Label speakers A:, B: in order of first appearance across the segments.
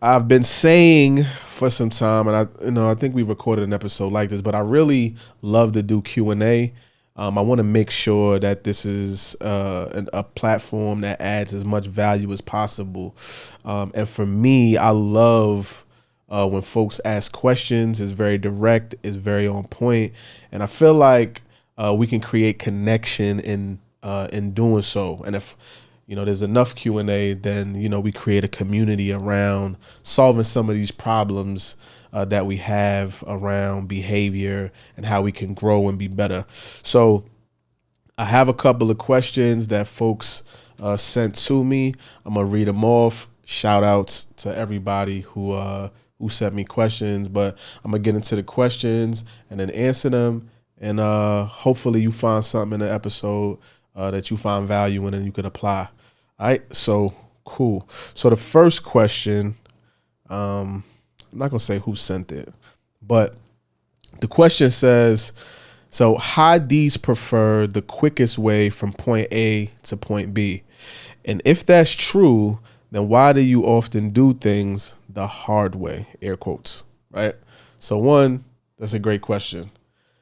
A: I've been saying for some time, and I think we recorded an episode like this, but I really love to do Q&A. I want to make sure that this is a platform that adds as much value as possible. And for me, I love when folks ask questions. It's very direct, it's very on point, and I feel like we can create connection in doing so. And if there's enough Q&A, then we create a community around solving some of these problems that we have around behavior and how we can grow and be better. So I have a couple of questions that folks sent to me. I'm gonna read them off. Shout outs to everybody who sent me questions, but I'm gonna get into the questions and then answer them. And hopefully you find something in the episode that you find value in and you can apply. All right, so cool. So the first question, I'm not gonna say who sent it, but the question says, so high D's prefer the quickest way from point A to point B. And if that's true, then why do you often do things the hard way? Air quotes, right? So one, that's a great question.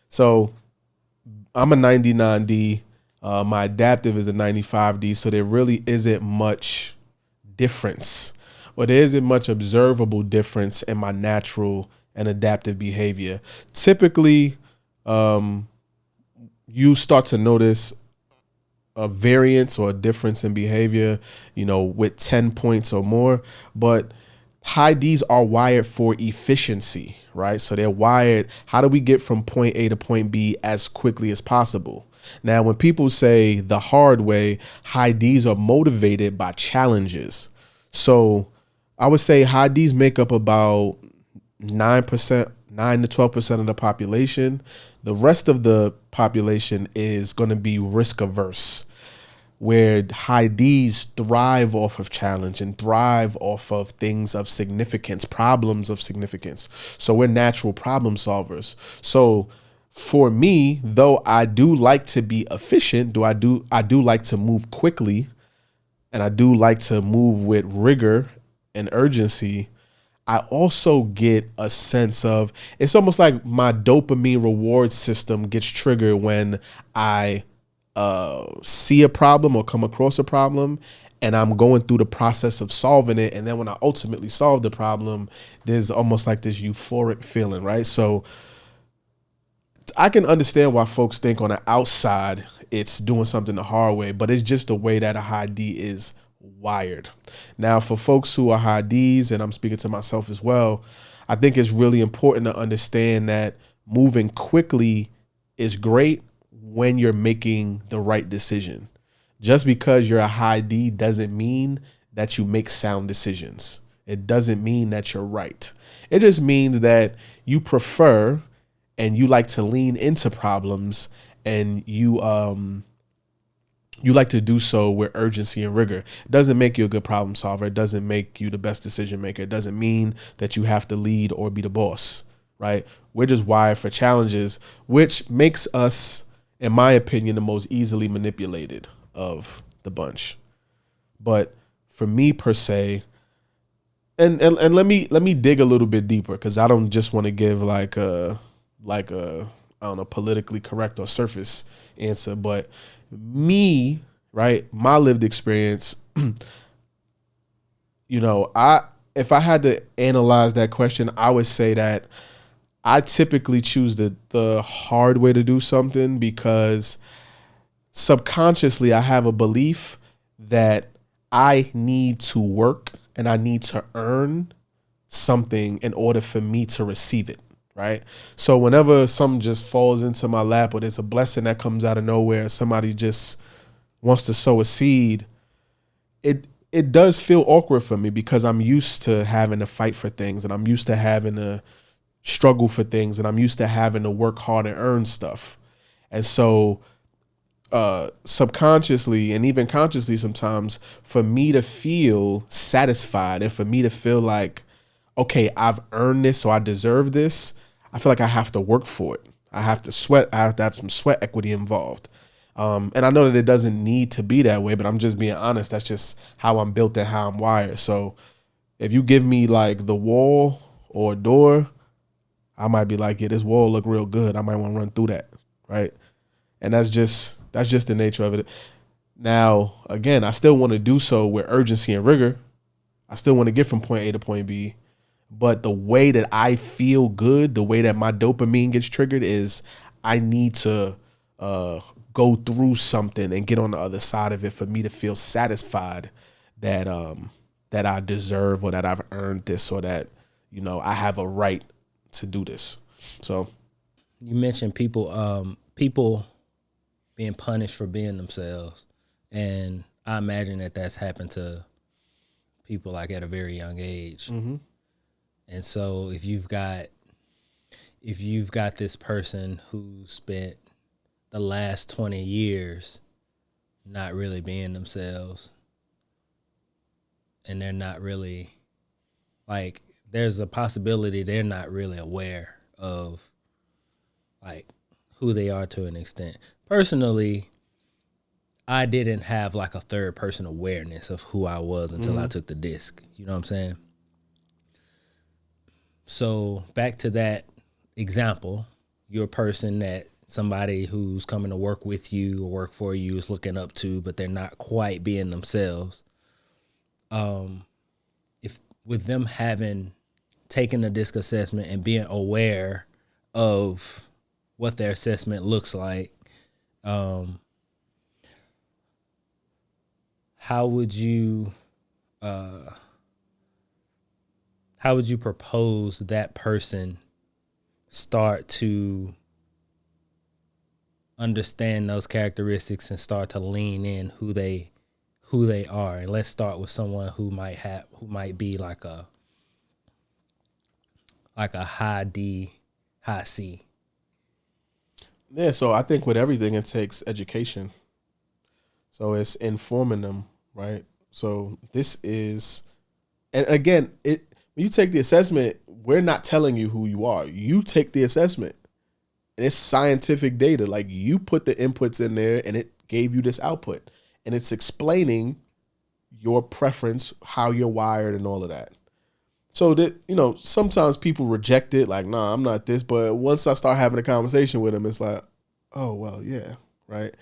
A: So I'm a 99D. My adaptive is a 95D, so there really isn't much difference, or there isn't much observable difference in my natural and adaptive behavior. Typically, you start to notice a variance or a difference in behavior, with 10 points or more, but high Ds are wired for efficiency, right? So they're wired, how do we get from point A to point B as quickly as possible? Now, when people say the hard way, high Ds are motivated by challenges. So I would say high Ds make up about 9 to 12% of the population. The rest of the population is going to be risk averse, where high Ds thrive off of challenge and thrive off of things of significance, problems of significance. So we're natural problem solvers. So for me, though I do like to be efficient, I do like to move quickly, and I do like to move with rigor and urgency, I also get a sense of, it's almost like my dopamine reward system gets triggered when I see a problem or come across a problem, and I'm going through the process of solving it. And then when I ultimately solve the problem, there's almost like this euphoric feeling, right? So I can understand why folks think on the outside it's doing something the hard way, but it's just the way that a high D is wired. Now, for folks who are high Ds, and I'm speaking to myself as well, I think it's really important to understand that moving quickly is great when you're making the right decision. Just because you're a high D doesn't mean that you make sound decisions. It doesn't mean that you're right. It just means that you prefer and you like to lean into problems, and you like to do so with urgency and rigor. It doesn't make you a good problem solver. It doesn't make you the best decision maker. It doesn't mean that you have to lead or be the boss, right? We're just wired for challenges, which makes us, in my opinion, the most easily manipulated of the bunch. But for me per se, and let me dig a little bit deeper, because I don't just want to give like a I don't know, politically correct or surface answer, but me, right, my lived experience, if I had to analyze that question, I would say that I typically choose the hard way to do something, because subconsciously I have a belief that I need to work and I need to earn something in order for me to receive it. Right. So whenever something just falls into my lap, or there's a blessing that comes out of nowhere, somebody just wants to sow a seed, it does feel awkward for me, because I'm used to having to fight for things, and I'm used to having to struggle for things, and I'm used to having to work hard and earn stuff. And so subconsciously and even consciously sometimes, for me to feel satisfied and for me to feel like, okay, I've earned this, so I deserve this, I feel like I have to work for it. I have to sweat. I have to have some sweat equity involved. And I know that it doesn't need to be that way, but I'm just being honest. That's just how I'm built and how I'm wired. So If you give me like the wall or a door, I might be like, yeah, this wall look real good. I might want to run through that, right? And that's just the nature of it. Now, again, I still want to do so with urgency and rigor. I still want to get from point A to point B. But the way that I feel good, the way that my dopamine gets triggered is I need to go through something and get on the other side of it for me to feel satisfied that that I deserve or that I've earned this or that, you know, I have a right to do this. So
B: you mentioned people being punished for being themselves, and I imagine that that's happened to people like at a very young age.
A: mm-hmm.
B: And so if you've got this person who spent the last 20 years not really being themselves, and they're not really, like, there's a possibility they're not really aware of like who they are to an extent. Personally, I didn't have like a third person awareness of who I was until I took the disc. You know what I'm saying? So back to that example, you're a person that somebody who's coming to work with you or work for you is looking up to, but they're not quite being themselves. If with them having taken the disc assessment and being aware of what their assessment looks like, how would you propose that person start to understand those characteristics and start to lean in who they are? And let's start with someone who might be like a high D, high C.
A: Yeah, so I think with everything it takes education. So it's informing them, right? So this is, and again, when you take the assessment, we're not telling you who you are. You take the assessment, and it's scientific data. Like, you put the inputs in there, and it gave you this output, and it's explaining your preference, how you're wired, and all of that. So that, you know, sometimes people reject it, like, nah, I'm not this. But once I start having a conversation with them, it's like, oh, well, yeah, right.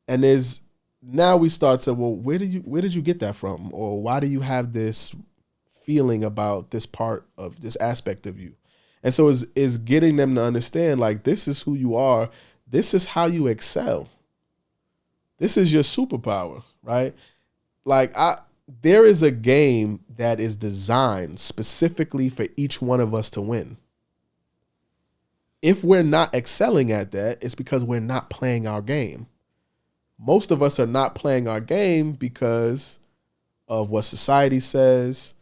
A: And now we start to, well, where did you get that from? Or why do you have this feeling about this part of this aspect of you? And so is getting them to understand, like, this is who you are. This is how you excel. This is your superpower, right? Like, there is a game that is designed specifically for each one of us to win. If we're not excelling at that, it's because we're not playing our game. Most of us are not playing our game because of what society says.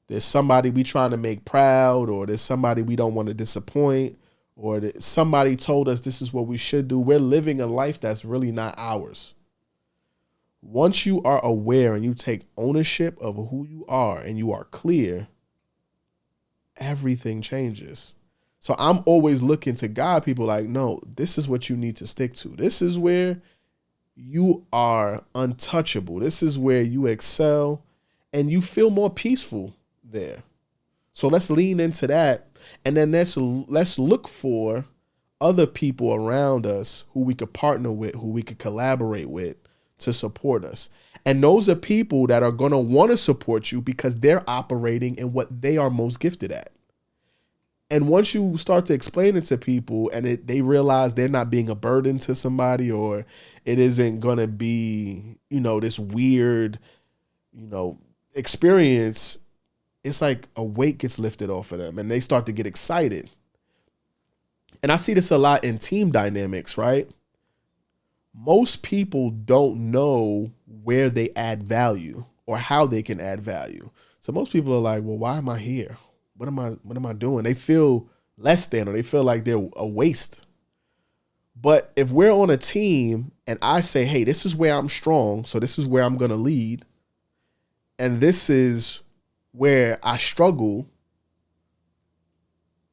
A: There's somebody we trying to make proud, or there's somebody we don't want to disappoint, or that somebody told us this is what we should do. We're living a life that's really not ours. Once you are aware and you take ownership of who you are and you are clear, everything changes. So I'm always looking to guide people like, no, this is what you need to stick to. This is where you are untouchable. This is where you excel and you feel more peaceful there. So let's lean into that. And then let's look for other people around us who we could partner with, who we could collaborate with to support us. And those are people that are going to want to support you because they're operating in what they are most gifted at. And once you start to explain it to people and they realize they're not being a burden to somebody, or it isn't going to be, you know, this weird, you know, experience, it's like a weight gets lifted off of them and they start to get excited. And I see this a lot in team dynamics, right? Most people don't know where they add value or how they can add value. So most people are like, well, why am I here? What am I doing? They feel less than, or they feel like they're a waste. But if we're on a team and I say, hey, this is where I'm strong, so this is where I'm going to lead, and this is where I struggle,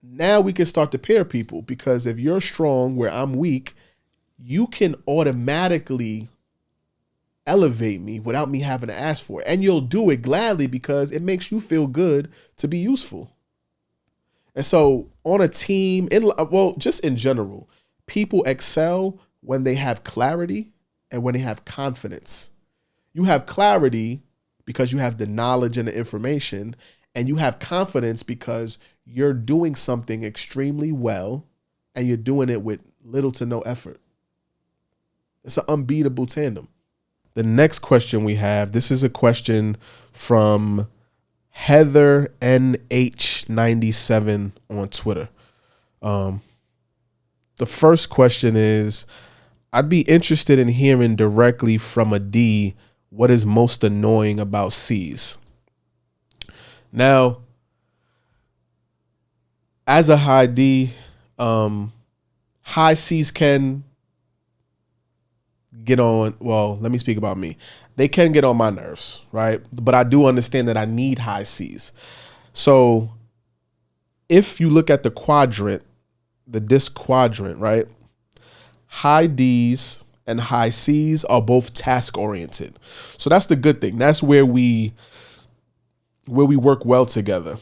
A: now we can start to pair people, because if you're strong where I'm weak, you can automatically elevate me without me having to ask for it. And you'll do it gladly because it makes you feel good to be useful. And so on a team, just in general, people excel when they have clarity and when they have confidence. You have clarity because you have the knowledge and the information, and you have confidence because you're doing something extremely well and you're doing it with little to no effort. It's an unbeatable tandem. The next question we have, this is a question from Heather NH97 on Twitter. The first question is, I'd be interested in hearing directly from a D what is most annoying about C's. Now, as a high D, high C's can get on, well, let me speak about me. They can get on my nerves, right? But I do understand that I need high C's. So if you look at the quadrant, the disc quadrant, right? High D's and high C's are both task oriented. So that's the good thing. That's where we work well together.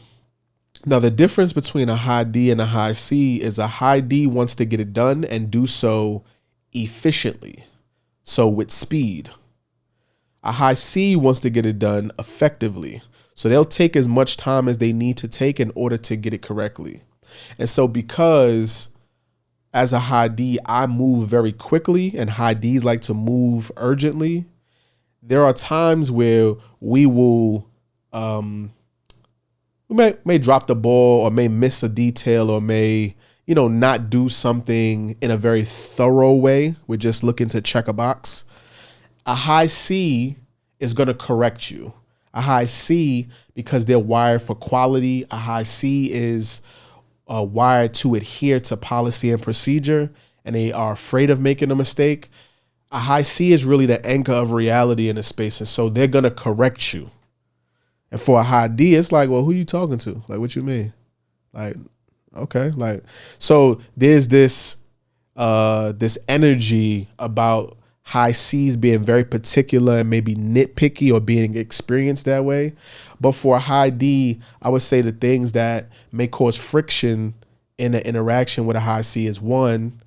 A: Now, the difference between a high D and a high C is a high D wants to get it done and do so efficiently. So with speed. A high C wants to get it done effectively. So they'll take as much time as they need to take in order to get it correctly. And so because as a high D, I move very quickly and high Ds like to move urgently, there are times where we will, we may drop the ball or may miss a detail or may, not do something in a very thorough way. We're just looking to check a box. A high C is going to correct you. A high C, because they're wired for quality, a high C is wired to adhere to policy and procedure, and they are afraid of making a mistake. A high C is really the anchor of reality in a space, and so they're going to correct you. And for a high D, it's like, well, who you talking to? Like, what you mean? Like, okay. Like, so there's this energy about high C's being very particular and maybe nitpicky or being experienced that way. But for a high D, I would say the things that may cause friction in the interaction with a high C is one,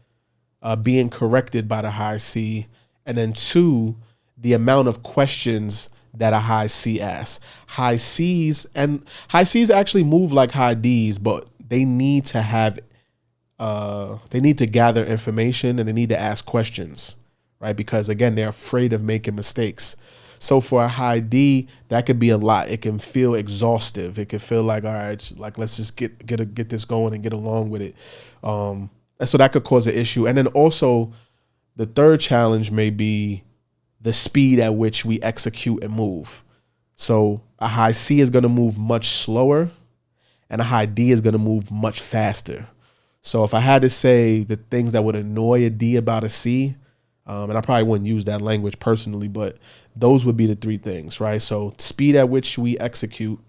A: being corrected by the high C, and then two, the amount of questions that a high C asks. High C's actually move like high D's, but they need to gather information and they need to ask questions, right? Because again, they're afraid of making mistakes. So for a high D, that could be a lot. It can feel exhaustive. It can feel like, all right, like let's just get this going and get along with it. And so that could cause an issue. And then also the third challenge may be the speed at which we execute and move. So a high C is going to move much slower and a high D is going to move much faster. So if I had to say the things that would annoy a D about a C, and I probably wouldn't use that language personally, but those would be the three things, right? So speed at which we execute.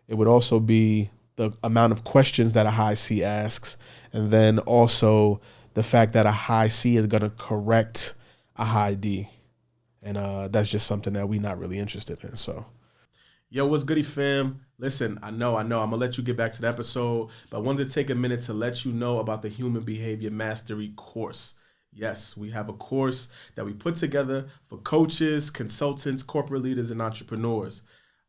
A: It would also be the amount of questions that a high C asks. And then also the fact that a high C is going to correct a high D. And that's just something that we're not really interested in. So, yo, what's goody, fam? Listen, I know. I'm going to let you get back to the episode, but I wanted to take a minute to let you know about the Human Behavior Mastery course. Yes, we have a course that we put together for coaches, consultants, corporate leaders, and entrepreneurs.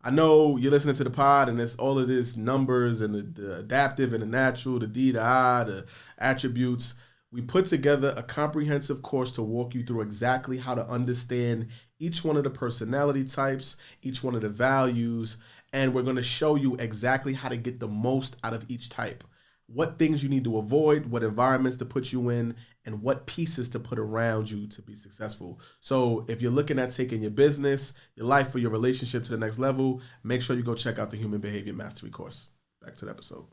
A: I know you're listening to the pod and it's all of this numbers and the adaptive and the natural, the D, the I, the attributes. We put together a comprehensive course to walk you through exactly how to understand each one of the personality types, each one of the values, and we're going to show you exactly how to get the most out of each type. What things you need to avoid, what environments to put you in, and what pieces to put around you to be successful. So if you're looking at taking your business, your life, or your relationship to the next level, make sure you go check out the Human Behavior Mastery course. Back to the episode.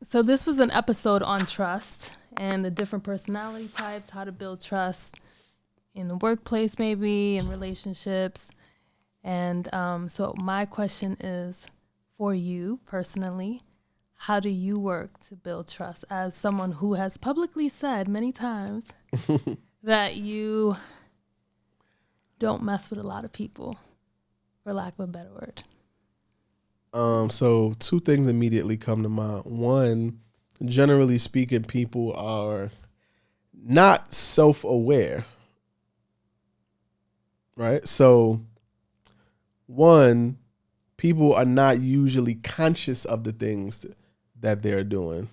C: So this was an episode on trust and the different personality types, how to build trust in the workplace, maybe in relationships. And so my question is for you personally, how do you work to build trust as someone who has publicly said many times that you don't mess with a lot of people, for lack of a better word?
A: So two things immediately come to mind. One, generally speaking, people are not self-aware, right? So one, people are not usually conscious of the things that they're doing.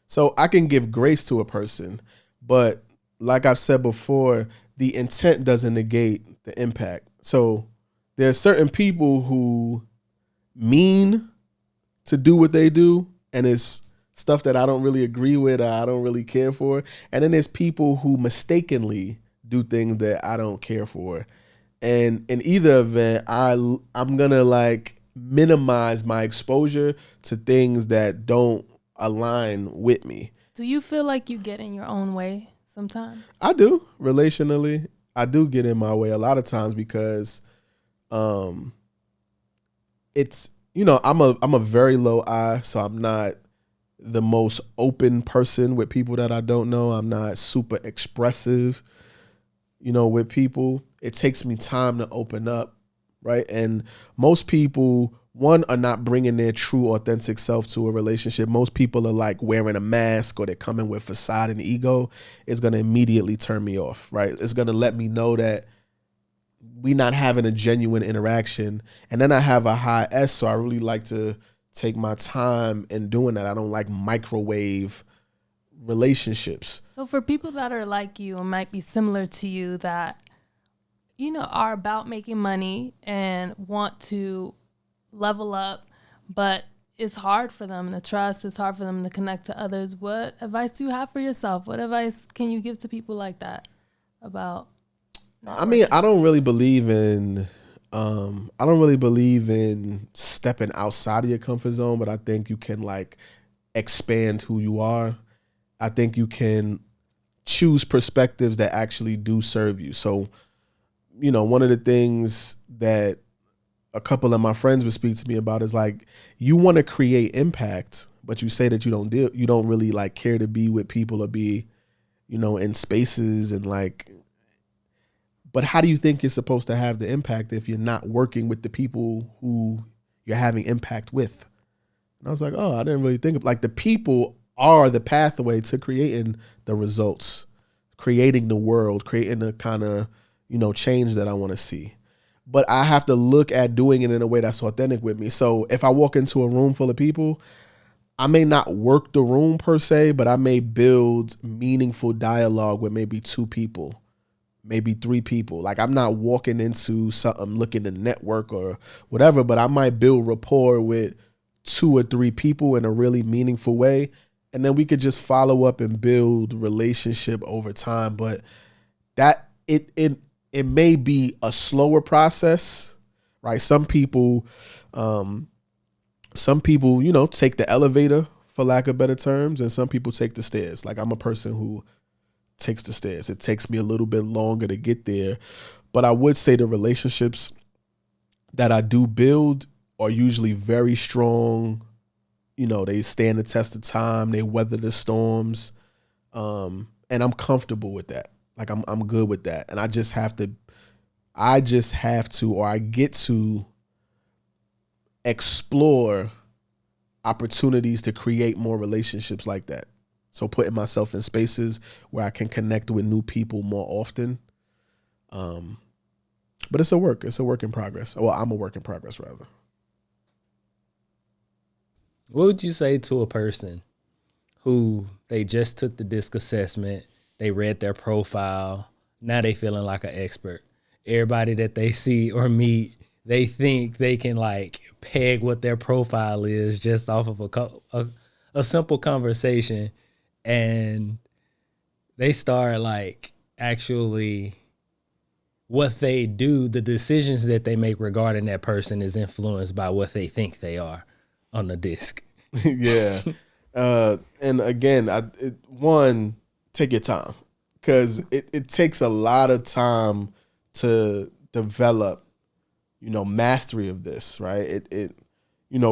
A: So I can give grace to a person, but like I've said before, the intent doesn't negate the impact. So there are certain people who mean to do what they do, and it's stuff that I don't really agree with or I don't really care for. And then there's people who mistakenly do things that I don't care for. And in either event, I'm gonna like minimize my exposure to things that don't align with me.
C: Do you feel like you get in your own way sometimes?
A: I do relationally. I do get in my way a lot of times because it's, I'm a very low I, so I'm not the most open person with people that I don't know. I'm not super expressive, with people. It takes me time to open up, right? And most people, one, are not bringing their true, authentic self to a relationship. Most people are like wearing a mask or they're coming with facade and ego. It's going to immediately turn me off, right? It's going to let me know that we not having a genuine interaction. And then I have a high S, so I really like to take my time in doing that. I don't like microwave relationships.
C: So for people that are like you and might be similar to you that, are about making money and want to level up, but it's hard for them to trust, it's hard for them to connect to others. What advice do you have for yourself? What advice can you give to people like that about?
A: I don't really believe in stepping outside of your comfort zone, but I think you can like expand who you are. I think you can choose perspectives that actually do serve you. So, one of the things that a couple of my friends would speak to me about is like, you want to create impact, but you say that you don't really like care to be with people or be, in spaces and like, but how do you think you're supposed to have the impact if you're not working with the people who you're having impact with? And I was like, oh, I didn't really think of like the people are the pathway to creating the results, creating the world, creating the kind of, change that I want to see. But I have to look at doing it in a way that's authentic with me. So if I walk into a room full of people, I may not work the room per se, but I may build meaningful dialogue with maybe 2 people, maybe 3 people. Like I'm not walking into something looking to network or whatever, but I might build rapport with 2 or 3 people in a really meaningful way. And then we could just follow up and build relationship over time. But that it may be a slower process, right? Some people, take the elevator for lack of better terms, and some people take the stairs. Like I'm a person who takes the stairs. It takes me a little bit longer to get there. But I would say the relationships that I do build are usually very strong. They stand the test of time. They weather the storms. And I'm comfortable with that. Like I'm good with that. And I get to explore opportunities to create more relationships like that. So putting myself in spaces where I can connect with new people more often. But it's a work in progress. Well, I'm a work in progress rather.
B: What would you say to a person who they just took the DISC assessment, they read their profile, now they feeling like an expert? Everybody that they see or meet, they think they can like peg what their profile is just off of a simple conversation, and they start like actually what they do, the decisions that they make regarding that person is influenced by what they think they are on the DISC.
A: Yeah. And again, take your time, because it takes a lot of time to develop, mastery of this, right?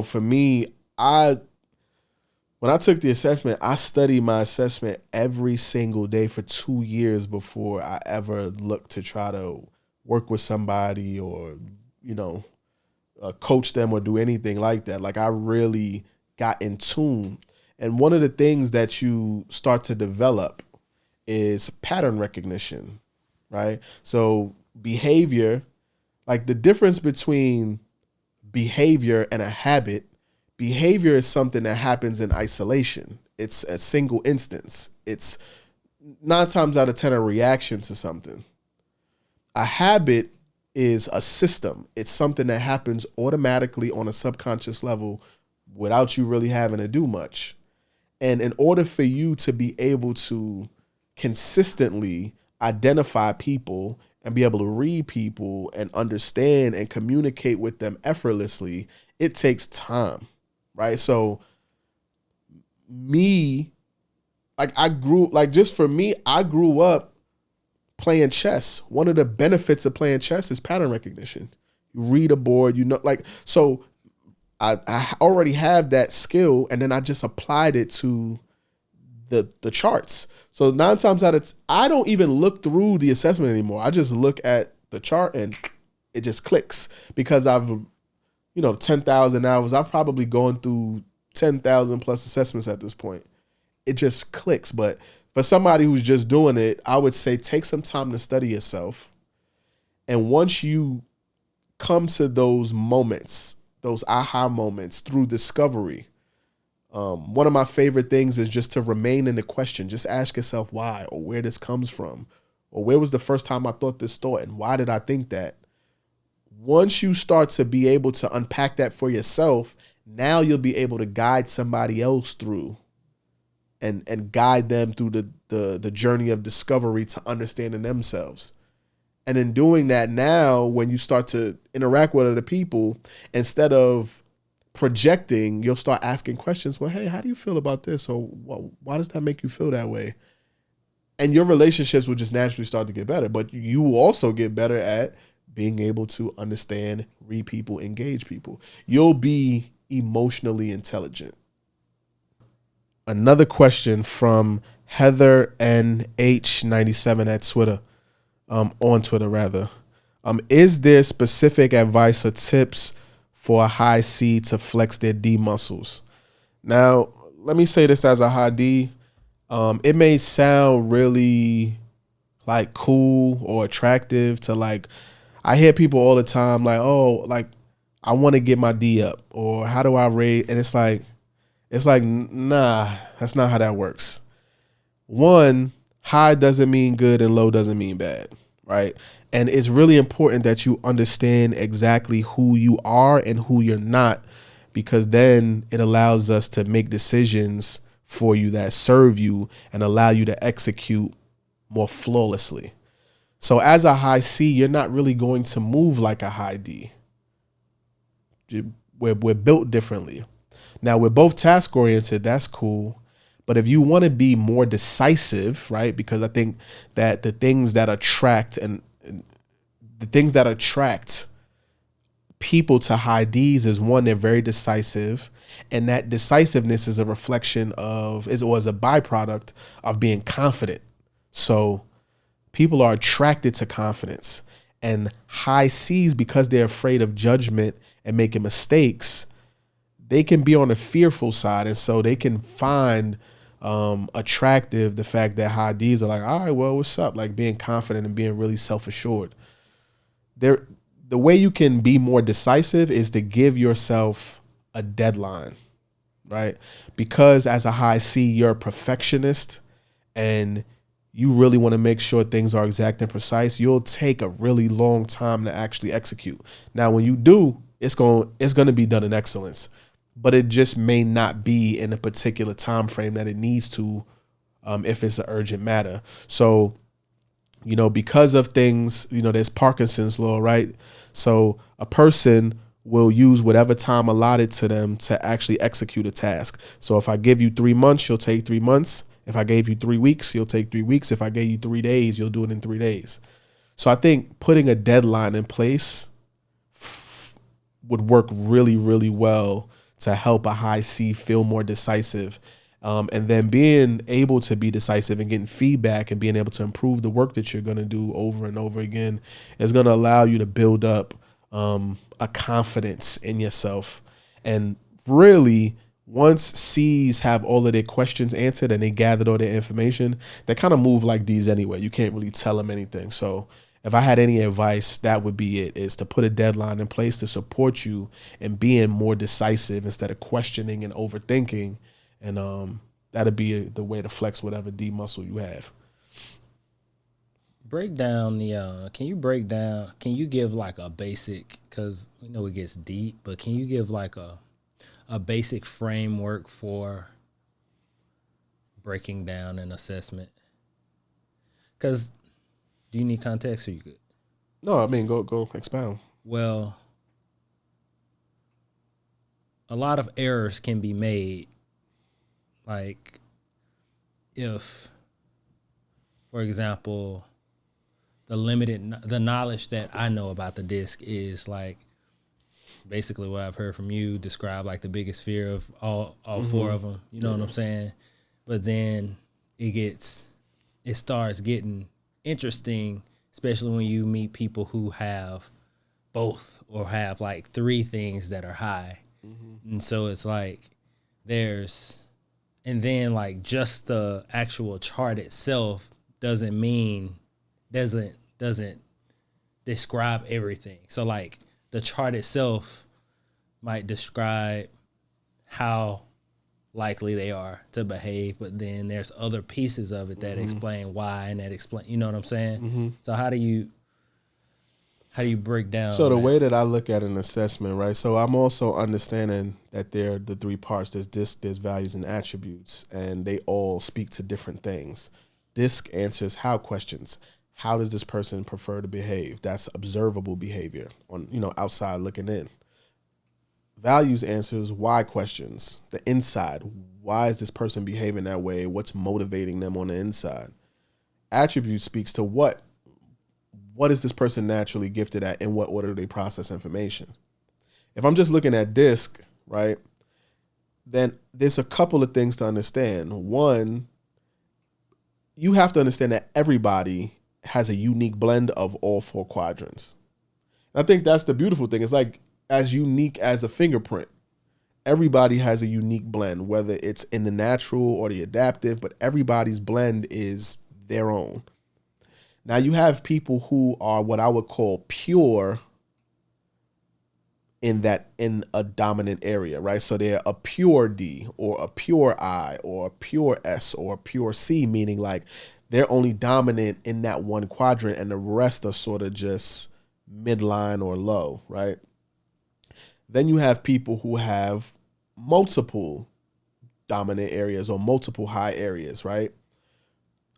A: For me, when I took the assessment, I studied my assessment every single day for 2 years before I ever looked to try to work with somebody or, coach them or do anything like that. Like I really got in tune. And one of the things that you start to develop is pattern recognition, right? So behavior, like the difference between behavior and a habit, behavior is something that happens in isolation. It's a single instance. It's 9 times out of 10 a reaction to something. A habit is a system. It's something that happens automatically on a subconscious level without you really having to do much. And in order for you to be able to consistently identify people and be able to read people and understand and communicate with them effortlessly, it takes time, right? So I grew up playing chess. One of the benefits of playing chess is pattern recognition. You read a board, so I already have that skill, and then I just applied it to the charts. So 9 times out of I don't even look through the assessment anymore. I just look at the chart and it just clicks because I've 10,000 hours. I've probably gone through 10,000 plus assessments at this point. It just clicks. But for somebody who's just doing it, I would say take some time to study yourself. And once you come to those moments, those aha moments through discovery, one of my favorite things is just to remain in the question. Just ask yourself why or where this comes from or where was the first time I thought this thought and why did I think that? Once you start to be able to unpack that for yourself, now you'll be able to guide somebody else through and guide them through the journey of discovery to understanding themselves. And in doing that now, when you start to interact with other people, instead of projecting, you'll start asking questions. Well, hey, how do you feel about this? Or why does that make you feel that way? And your relationships will just naturally start to get better. But you will also get better at being able to understand, read people, engage people. You'll be emotionally intelligent. Another question from Heather NH97 at Twitter, on Twitter rather. Is there specific advice or tips for a high C to flex their D muscles? Now, let me say this as a high D. It may sound really like cool or attractive to like, I hear people all the time like, oh, like I want to get my D up or how do I rate? And it's like, nah, that's not how that works. One, high doesn't mean good and low doesn't mean bad, right? And it's really important that you understand exactly who you are and who you're not, because then it allows us to make decisions for you that serve you and allow you to execute more flawlessly. So as a high C, you're not really going to move like a high D. We're built differently. Now, we're both task oriented. That's cool. But if you want to be more decisive, right? Because I think that the things that attract people to high Ds is one, they're very decisive. And that decisiveness is a reflection of, was a byproduct of being confident. So people are attracted to confidence. And high Cs, because they're afraid of judgment and making mistakes, they can be on the fearful side. And so they can find attractive the fact that high Ds are like, all right, well, what's up? Like being confident and being really self-assured. The way you can be more decisive is to give yourself a deadline, right? Because as a high C, you're a perfectionist and you really want to make sure things are exact and precise. You'll take a really long time to actually execute. Now, when you do, it's going to be done in excellence, but it just may not be in a particular time frame that it needs to, if it's an urgent matter. So, because of things, there's Parkinson's law, right? So a person will use whatever time allotted to them to actually execute a task. So if I give you 3 months, you'll take 3 months. If I gave you 3 weeks, you'll take 3 weeks. If I gave you 3 days, you'll do it in 3 days. So I think putting a deadline in place would work really, really well to help a high C feel more decisive. And then being able to be decisive and getting feedback and being able to improve the work that you're going to do over and over again is going to allow you to build up a confidence in yourself. And really, once C's have all of their questions answered and they gathered all their information, they kind of move like D's anyway. You can't really tell them anything. So if I had any advice, that would be it, is to put a deadline in place to support you in being more decisive instead of questioning and overthinking. And that'd be the way to flex whatever D muscle you have.
B: Break down the, can you give like a basic, because we know it gets deep, but can you give like a basic framework for breaking down an assessment? Because do you need context or you good?
A: No, I mean, go expound.
B: Well, a lot of errors can be made. Like if, for example, the knowledge that I know about the disc is like basically what I've heard from you describe like the biggest fear of all four of them. You know what I'm saying? But then it starts getting interesting, especially when you meet people who have both or have like three things that are high. And so it's like and then like just the actual chart itself doesn't describe everything. So like the chart itself might describe how likely they are to behave, but then there's other pieces of it that explain why and that explain, you know what I'm saying? So how do you break down?
A: So the way that I look at an assessment, right? So I'm also understanding that there are the three parts. There's DISC, there's values and attributes, and they all speak to different things. DISC answers how questions. How does this person prefer to behave? That's observable behavior on, outside looking in. Values answers why questions, the inside. Why is this person behaving that way? What's motivating them on the inside? Attributes speaks to what is this person naturally gifted at? In what order do they process information? If I'm just looking at DISC, right, then there's a couple of things to understand. One, you have to understand that everybody has a unique blend of all four quadrants. And I think that's the beautiful thing. It's like as unique as a fingerprint. Everybody has a unique blend, whether it's in the natural or the adaptive, but everybody's blend is their own. Now you have people who are what I would call pure in a dominant area, right? So they're a pure D or a pure I or a pure S or a pure C, meaning like they're only dominant in that one quadrant and the rest are sort of just midline or low, right? Then you have people who have multiple dominant areas or multiple high areas, right?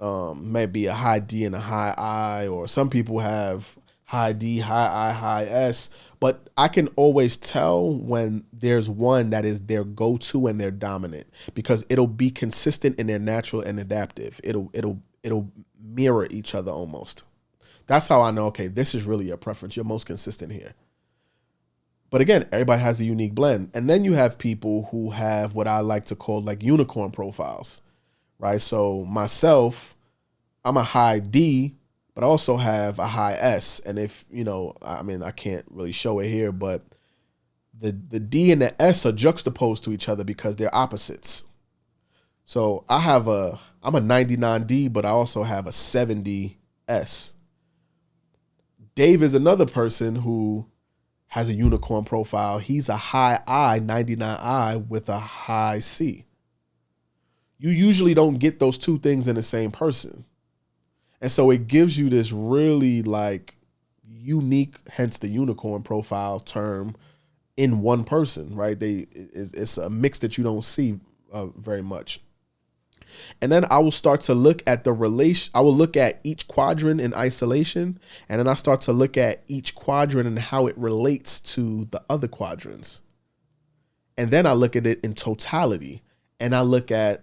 A: Maybe a high D and a high I, or some people have high D, high I, high S, but I can always tell when there's one that is their go-to and they're dominant because it'll be consistent in their natural and adaptive. It'll mirror each other almost. That's how I know, okay, this is really your preference. You're most consistent here. But again, everybody has a unique blend. And then you have people who have what I like to call like unicorn profiles, right? So myself, I'm a high D, but I also have a high S. And if, I can't really show it here, but the D and the S are juxtaposed to each other because they're opposites. So I'm a 99D, but I also have a 70 S. Dave is another person who has a unicorn profile. He's a high I, 99I with a high C. You usually don't get those two things in the same person. And so it gives you this really like unique, hence the unicorn profile term, in one person, right? It's a mix that you don't see very much. And then I will start to look at I will look at each quadrant in isolation, and then I start to look at each quadrant and how it relates to the other quadrants. And then I look at it in totality, and I look at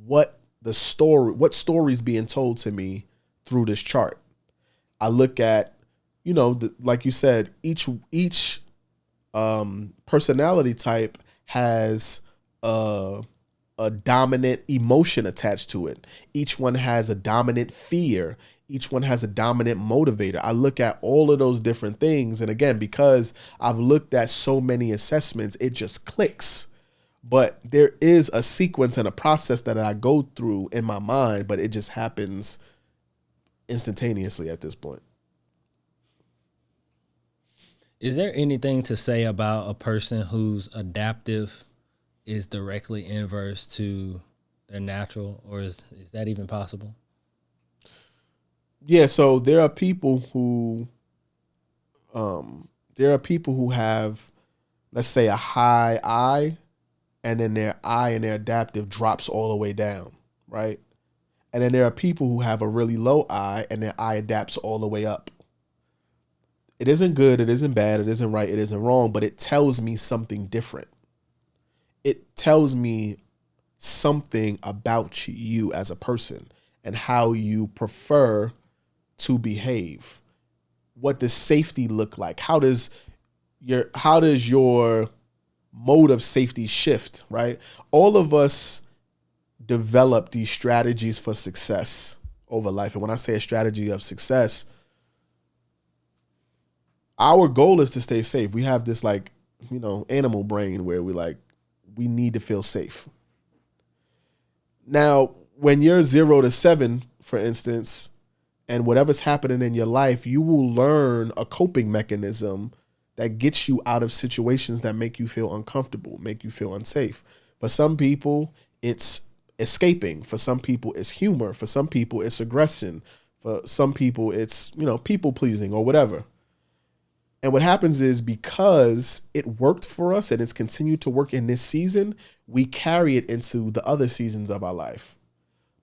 A: what story's being told to me through this chart. I look at, like you said, each personality type has a a dominant emotion attached to it. Each one has a dominant fear. Each one has a dominant motivator. I look at all of those different things. And again, because I've looked at so many assessments, it just clicks. But there is a sequence and a process that I go through in my mind, but it just happens instantaneously at this point.
B: Is there anything to say about a person who's adaptive is directly inverse to their natural, or is that even possible?
A: Yeah, so there are people who have, let's say, a high I, and then their I and their adaptive drops all the way down, right? And then there are people who have a really low I and their I adapts all the way up. It isn't good, it isn't bad, it isn't right, it isn't wrong, but it tells me something different. It tells me something about you as a person and how you prefer to behave. What does safety look like? How does your mode of safety shift, right? All of us develop these strategies for success over life. And when I say a strategy of success, our goal is to stay safe. We have this animal brain where we need to feel safe. Now, when you're 0 to 7, for instance, and whatever's happening in your life, you will learn a coping mechanism that gets you out of situations that make you feel uncomfortable, make you feel unsafe. For some people, it's escaping. For some people, it's humor. For some people, it's aggression. For some people, it's, people pleasing or whatever. And what happens is, because it worked for us and it's continued to work in this season, we carry it into the other seasons of our life.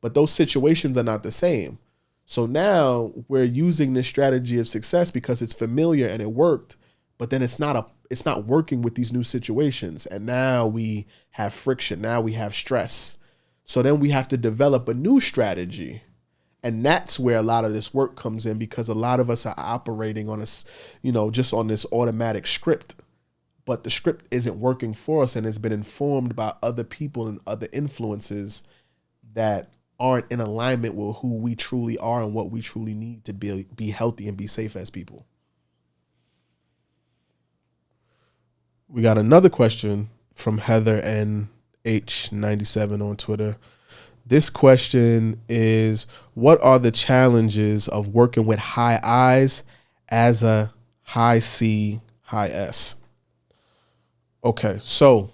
A: But those situations are not the same. So now we're using this strategy of success because it's familiar and it worked, but then it's not working with these new situations. And now we have friction. Now we have stress. So then we have to develop a new strategy. And that's where a lot of this work comes in, because a lot of us are operating on just on this automatic script, but the script isn't working for us, and it's been informed by other people and other influences that aren't in alignment with who we truly are and what we truly need to be healthy and be safe as people. We got another question from Heather NH97 on Twitter. This question is, what are the challenges of working with high I's as a high C, high S? Okay, so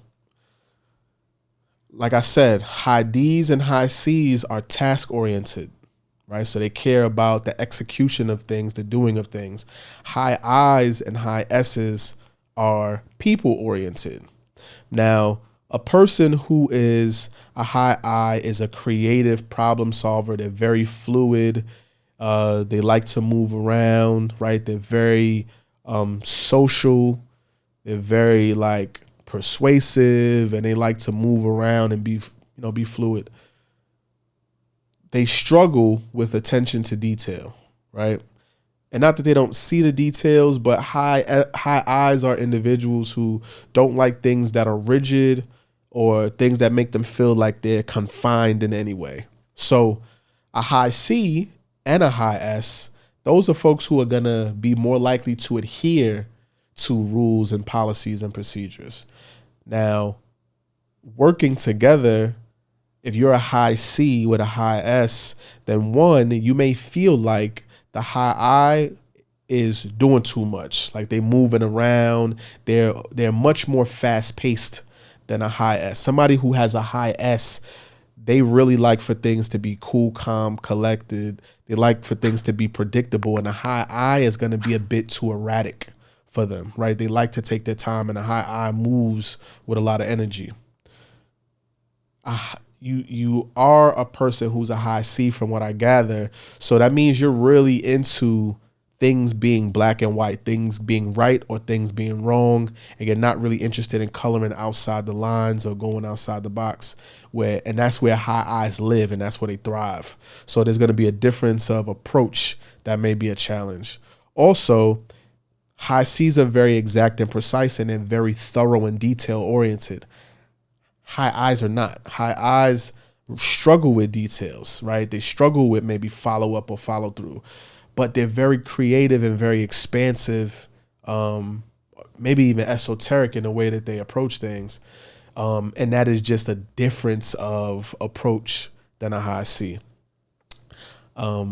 A: like I said, high D's and high C's are task oriented, right? So they care about the execution of things, the doing of things. High I's and high S's are people oriented. Now, a person who is a high I is a creative problem solver. They're very fluid. They like to move around, right? They're very social. They're very persuasive, and they like to move around and be fluid. They struggle with attention to detail, right? And not that they don't see the details, but high I's are individuals who don't like things that are rigid or things that make them feel like they're confined in any way. So a high C and a high S, those are folks who are going to be more likely to adhere to rules and policies and procedures. Now, working together, if you're a high C with a high S, then one, you may feel like the high I is doing too much. Like they're moving around. They're much more fast paced than a high S. Somebody who has a high S, they really like for things to be cool, calm, collected. They like for things to be predictable. And a high I is going to be a bit too erratic for them, right? They like to take their time, and a high I moves with a lot of energy. You are a person who's a high C from what I gather. So that means you're really into things being black and white, things being right or things being wrong, and you're not really interested in coloring outside the lines or going outside the box, and that's where high I's live, and that's where they thrive. So there's going to be a difference of approach that may be a challenge. Also, high C's are very exact and precise, and they're very thorough and detail oriented. High I's are not. High I's struggle with details, right? They struggle with maybe follow up or follow through, but they're very creative and very expansive, maybe even esoteric in the way that they approach things. And that is just a difference of approach than a high C. A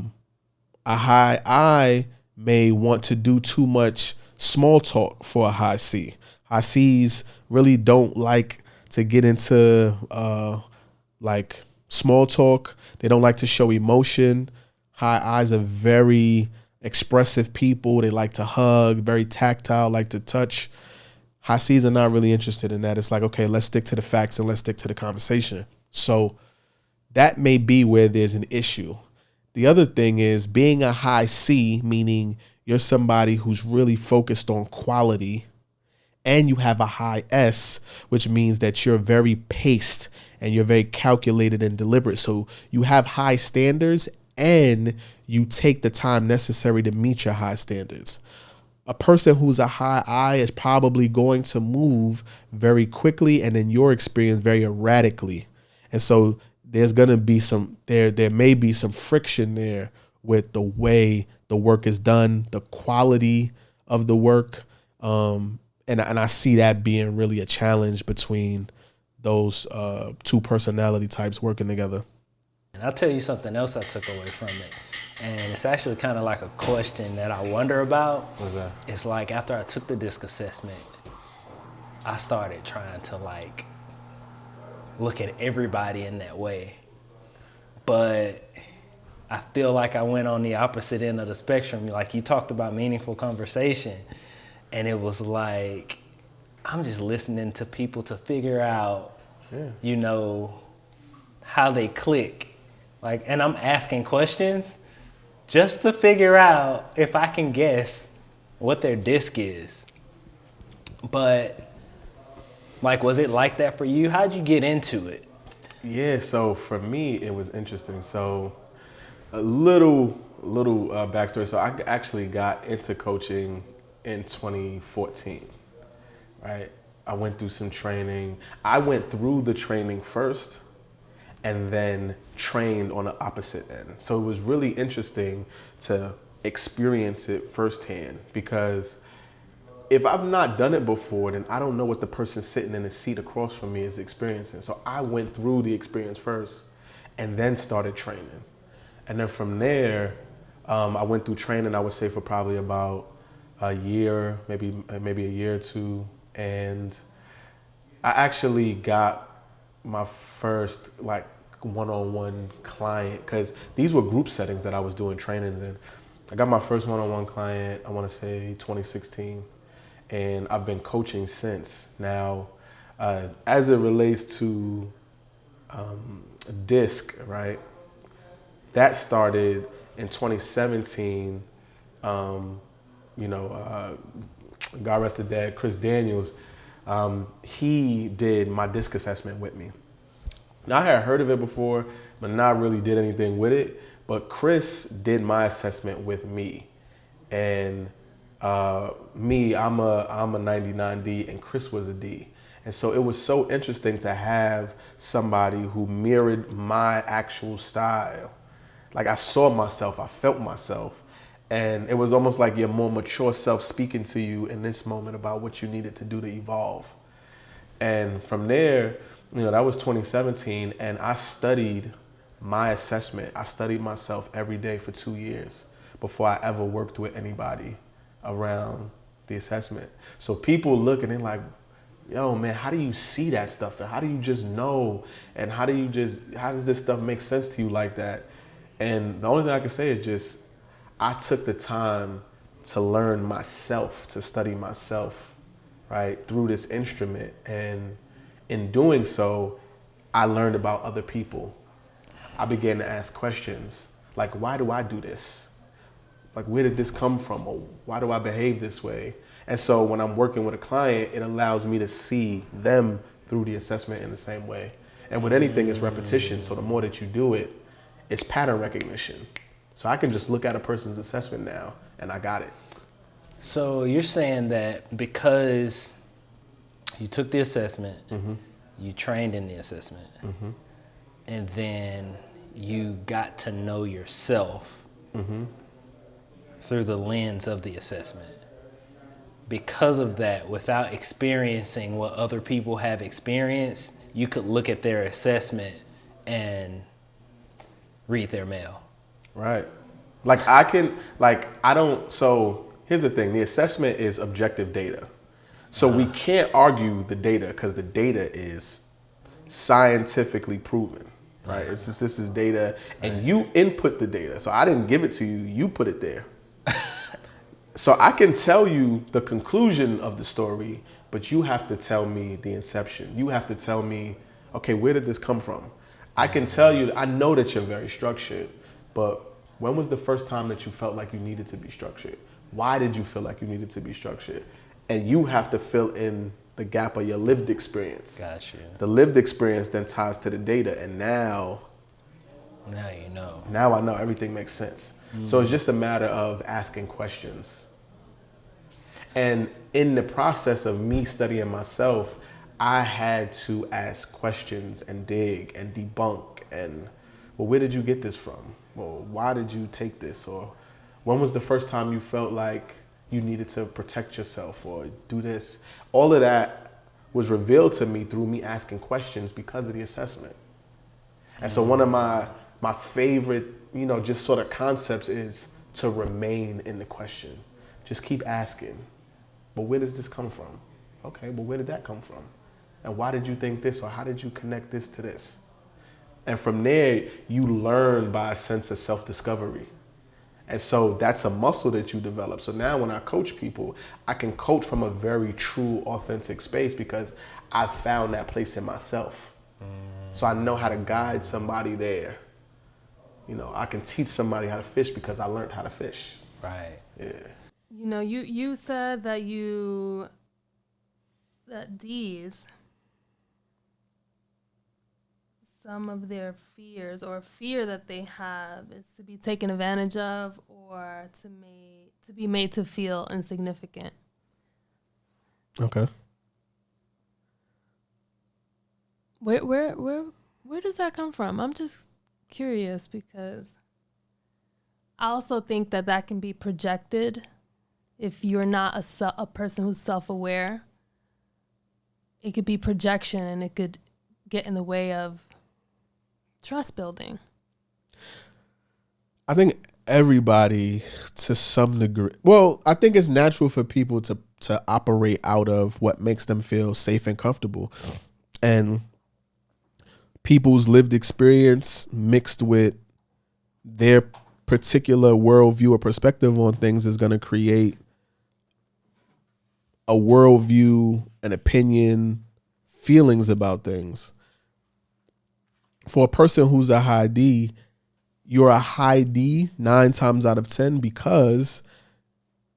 A: high I may want to do too much small talk for a high C. High C's really don't like to get into like small talk. They don't like to show emotion. High I's are very expressive people. They like to hug, very tactile, like to touch. High C's are not really interested in that. It's like, okay, let's stick to the facts and let's stick to the conversation. So that may be where there's an issue. The other thing is being a high C, meaning you're somebody who's really focused on quality, and you have a high S, which means that you're very paced and you're very calculated and deliberate. So you have high standards and you take the time necessary to meet your high standards. A person who's a high I is probably going to move very quickly and, in your experience, very erratically. And so there's going to be there may be some friction there with the way the work is done, the quality of the work. And I see that being really a challenge between those two personality types working together.
B: And I'll tell you something else I took away from it. And it's actually kind of like a question that I wonder about.
A: What's that?
B: It's like after I took the DISC assessment, I started trying to like look at everybody in that way. But I feel like I went on the opposite end of the spectrum. Like you talked about meaningful conversation, and it was like, I'm just listening to people to figure out, you know, how they click. Like, and I'm asking questions just to figure out if I can guess what their DISC is. But like, was it like that for you? How'd you get into it?
A: Yeah, so for me, it was interesting. So a little backstory. So I actually got into coaching in 2014, right? I went through some training. I went through the training first and then trained on the opposite end. So it was really interesting to experience it firsthand, because if I've not done it before, then I don't know what the person sitting in the seat across from me is experiencing. So I went through the experience first and then started training. And then from there, I went through training, I would say, for probably about a year, maybe a year or two. And I actually got my first like one-on-one client, because these were group settings that I was doing trainings in. I got my first one-on-one client, I want to say 2016, and I've been coaching since. Now, as it relates to DISC, right? That started in 2017. God rest his dad, Chris Daniels, he did my DISC assessment with me. Now, I had heard of it before, but not really did anything with it. But Chris did my assessment with me. And I'm a 99D and Chris was a D. And so it was so interesting to have somebody who mirrored my actual style. Like, I saw myself, I felt myself. And it was almost like your more mature self speaking to you in this moment about what you needed to do to evolve. And from there, that was 2017, and I studied my assessment. I studied myself every day for 2 years before I ever worked with anybody around the assessment. So people look and they're like, yo, man, how do you see that stuff? And how do you just know? And how does this stuff make sense to you like that? And the only thing I can say is just, I took the time to learn myself, to study myself, right, through this instrument. And in doing so, I learned about other people. I began to ask questions like, why do I do this? Like, where did this come from? Or why do I behave this way? And so when I'm working with a client, it allows me to see them through the assessment in the same way. And with anything, it's repetition. So the more that you do it, it's pattern recognition. So I can just look at a person's assessment now and I got it.
B: So you're saying that because you took the assessment, you trained in the assessment, and then you got to know yourself through the lens of the assessment. Because of that, without experiencing what other people have experienced, you could look at their assessment and read their mail.
A: Right. So here's the thing. The assessment is objective data. So we can't argue the data because the data is scientifically proven, right? This is data and you input the data. So I didn't give it to you, you put it there. So I can tell you the conclusion of the story, but you have to tell me the inception. You have to tell me, okay, where did this come from? I can tell you, I know that you're very structured, but when was the first time that you felt like you needed to be structured? Why did you feel like you needed to be structured? And you have to fill in the gap of your lived experience.
B: Gotcha.
A: The lived experience then ties to the data, and now
B: you know.
A: Now I know everything makes sense. So it's just a matter of asking questions. And in the process of me studying myself, I had to ask questions and dig and debunk and, well, where did you get this from? Well, why did you take this? Or when was the first time you felt like you needed to protect yourself or do this? All of that was revealed to me through me asking questions because of the assessment. And so one of my favorite, just sort of concepts is to remain in the question. Just keep asking. But where does this come from? Okay, well, where did that come from? And why did you think this, or how did you connect this to this? And from there, you learn by a sense of self-discovery. And so that's a muscle that you develop. So now when I coach people, I can coach from a very true, authentic space because I've found that place in myself. So I know how to guide somebody there. I can teach somebody how to fish because I learned how to fish.
B: Right.
A: Yeah.
C: You said that D's, some of their fears or fear that they have is to be taken advantage of or to be made to feel insignificant.
A: Okay.
C: Where does that come from? I'm just curious because I also think that can be projected if you're not a person who's self-aware. It could be projection and it could get in the way of trust building.
A: I think everybody to some degree, well, I think it's natural for people to operate out of what makes them feel safe and comfortable. And people's lived experience mixed with their particular worldview or perspective on things is going to create a worldview, an opinion, feelings about things. For a person who's a high D, you're a high D 9 times out of 10 because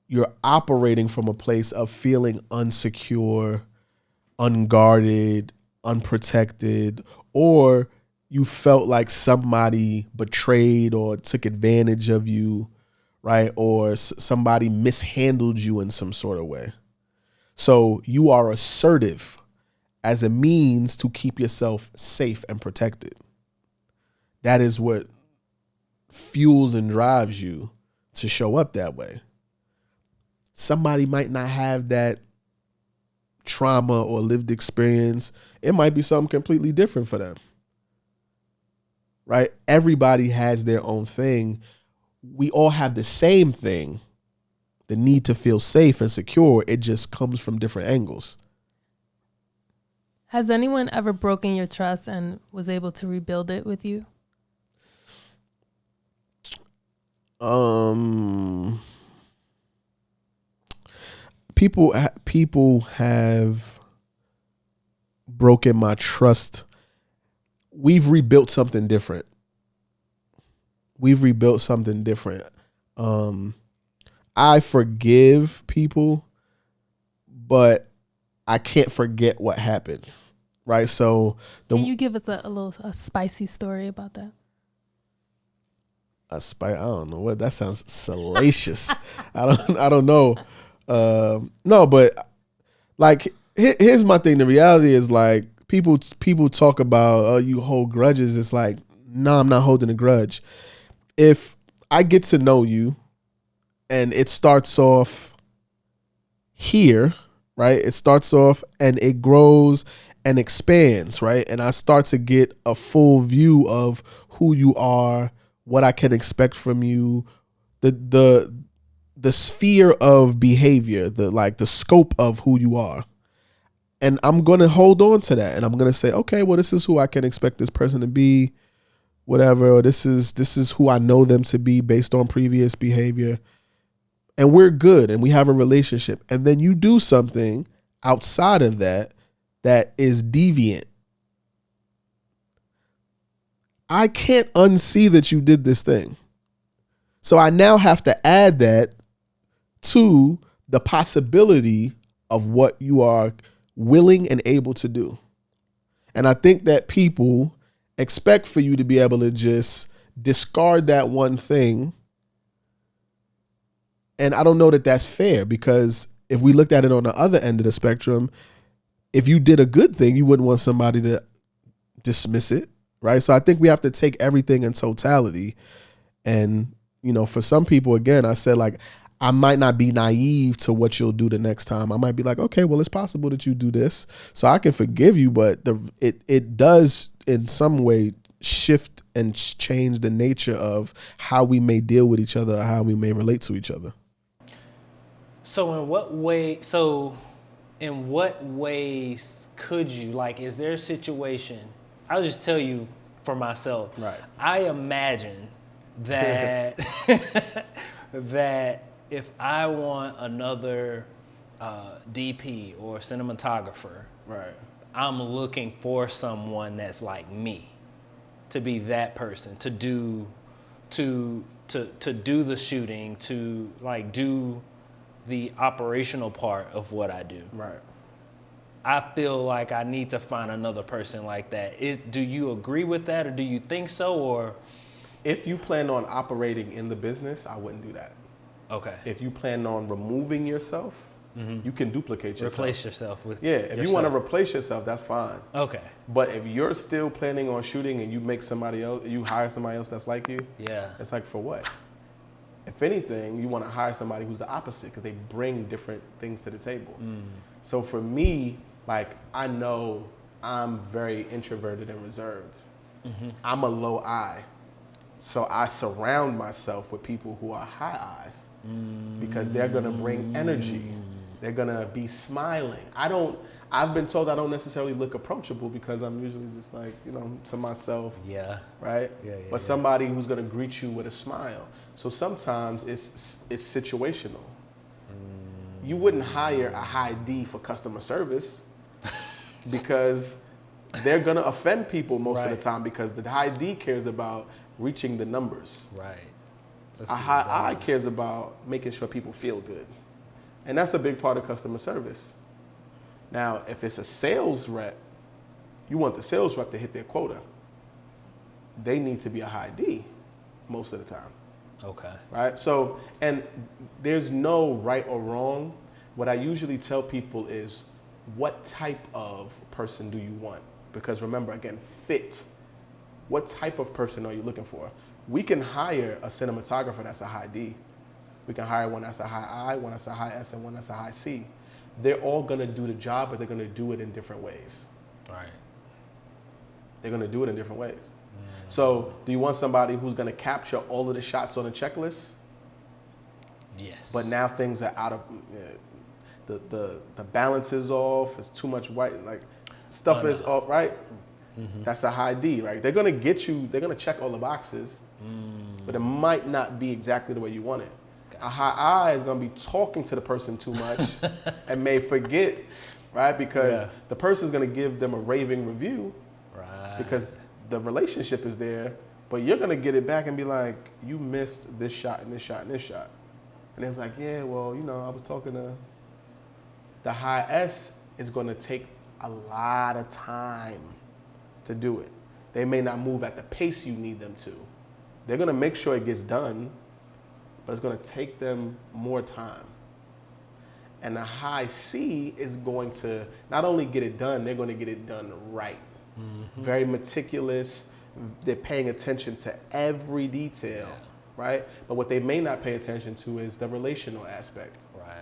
A: you're operating from a place of feeling unsecure, unguarded, unprotected, or you felt like somebody betrayed or took advantage of you, right? Or somebody mishandled you in some sort of way. So you are assertive as a means to keep yourself safe and protected. That is what fuels and drives you to show up that way. Somebody might not have that trauma or lived experience. It might be something completely different for them. Right? Everybody has their own thing. We all have the same thing, the need to feel safe and secure. It just comes from different angles.
C: Has anyone ever broken your trust and was able to rebuild it with you?
A: People have broken my trust. We've rebuilt something different. I forgive people, but I can't forget what happened. Right? So
C: can you give us a spicy story about that?
A: I don't know what that sounds salacious. I don't know. No, but like here's my thing. The reality is like people talk about, oh, you hold grudges. It's like, no, I'm not holding a grudge. If I get to know you and it starts off here, right? It starts off and it grows and expands, right? And I start to get a full view of who you are, what I can expect from you, the sphere of behavior, the scope of who you are. And I'm going to hold on to that, and I'm going to say, okay, well, this is who I can expect this person to be, whatever, or this is who I know them to be based on previous behavior. And we're good and we have a relationship. And then you do something outside of that is deviant. I can't unsee that you did this thing. So I now have to add that to the possibility of what you are willing and able to do. And I think that people expect for you to be able to just discard that one thing. And I don't know that that's fair, because if we looked at it on the other end of the spectrum, if you did a good thing, you wouldn't want somebody to dismiss it, right? So I think we have to take everything in totality. And, for some people, again, I said, like, I might not be naive to what you'll do the next time. I might be like, okay, well, it's possible that you do this, so I can forgive you, but it does in some way shift and change the nature of how we may deal with each other, or how we may relate to each other.
B: So in what ways could you, like, is there a situation, I'll just tell you for myself,
A: Right.
B: I imagine that that if I want another DP or cinematographer,
A: Right.
B: I'm looking for someone that's like me, to be that person, to do the shooting, to like do the operational part of what I do.
A: Right.
B: I feel like I need to find another person like that. Do you agree with that, or do you think so? Or
A: If you plan on operating in the business, I wouldn't do that.
B: okay,
A: If you plan on removing yourself, you can duplicate yourself.
B: replace yourself with
A: If you want to replace yourself, that's fine.
B: Okay,
A: But if you're still planning on shooting and you make somebody else, you hire somebody else that's like you,
B: yeah,
A: it's like, for what? If anything, you want to hire somebody who's the opposite, because they bring different things to the table. So for me, like, I know I'm very introverted and reserved. I'm a low I. So I surround myself with people who are high I's, because they're going to bring energy. They're going to be smiling. I've been told I don't necessarily look approachable, because I'm usually just like, to myself.
B: yeah,
A: Right? But somebody who's going to greet you with a smile. So sometimes it's situational. You wouldn't hire a high D for customer service, because they're going to offend people most of the time, because the high D cares about reaching the numbers.
B: right.
A: A high I cares about making sure people feel good. And that's a big part of customer service. Now, if it's a sales rep, you want the sales rep to hit their quota. They need to be a high D most of the time.
B: Okay.
A: Right? So, and there's no right or wrong. What I usually tell people is, what type of person do you want? Because remember, again, fit. What type of person are you looking for? We can hire a cinematographer that's a high D. We can hire one that's a high I, one that's a high S, and one that's a high C. They're all gonna do the job, but they're gonna do it in different ways.
B: Right.
A: They're gonna do it in different ways. So do you want somebody who's gonna capture all of the shots on the checklist?
B: Yes.
A: But now things are out of, the balance is off, it's too much white, like stuff is off, right? That's a high D, right? They're gonna get you, they're gonna check all the boxes, but it might not be exactly the way you want it. A high I is gonna be talking to the person too much and may forget, right? Because the person's gonna give them a raving review,
B: right,
A: because the relationship is there, but you're gonna get it back and be like, you missed this shot and this shot and this shot. And it was like, yeah, well, I was talking to, the high S is gonna take a lot of time to do it. They may not move at the pace you need them to. They're gonna make sure it gets done, but it's gonna take them more time. And the high C is going to not only get it done, they're going to get it done right. Very meticulous. They're paying attention to every detail, right? But what they may not pay attention to is the relational aspect.
B: Right.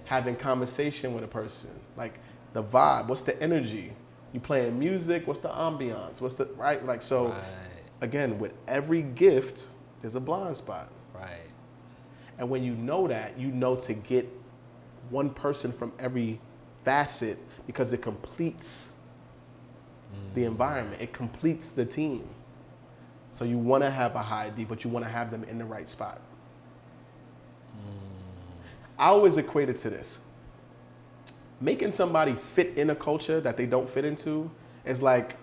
A: Having conversation with a person, like the vibe, what's the energy? You playing music, what's the ambiance? What's the, right? Like, so again, with every gift, there's a blind spot.
B: Right.
A: And when you know that, you know to get one person from every facet because it completes the environment. It completes the team. So you want to have a high D, but you want to have them in the right spot. I always equate it to this. Making somebody fit in a culture that they don't fit into is like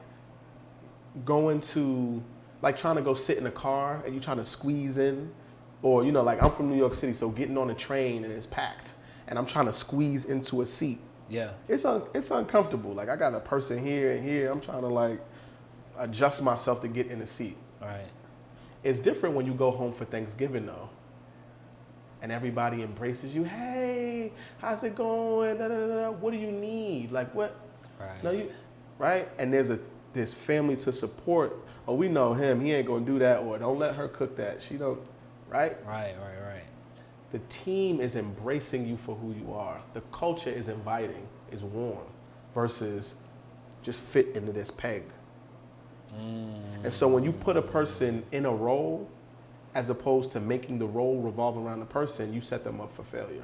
A: going to, like trying to go sit in a car and you're trying to squeeze in. Or, you know, like I'm from New York City, so getting on a train and it's packed and I'm trying to squeeze into a seat.
B: Yeah.
A: It's uncomfortable. Like I got a person here and here. I'm trying to like adjust myself to get in a seat.
B: All right.
A: It's different when you go home for Thanksgiving though. And everybody embraces you. Hey, how's it going? Da, da, da, da. What do you need? Like what?
B: Right.
A: No, you, right? And there's family to support. Oh, we know him. He ain't gonna do that. Or don't let her cook that. She don't. Right?
B: Right.
A: The team is embracing you for who you are. The culture is inviting, is warm, versus just fit into this peg. And so when you put a person in a role, as opposed to making the role revolve around the person, you set them up for failure.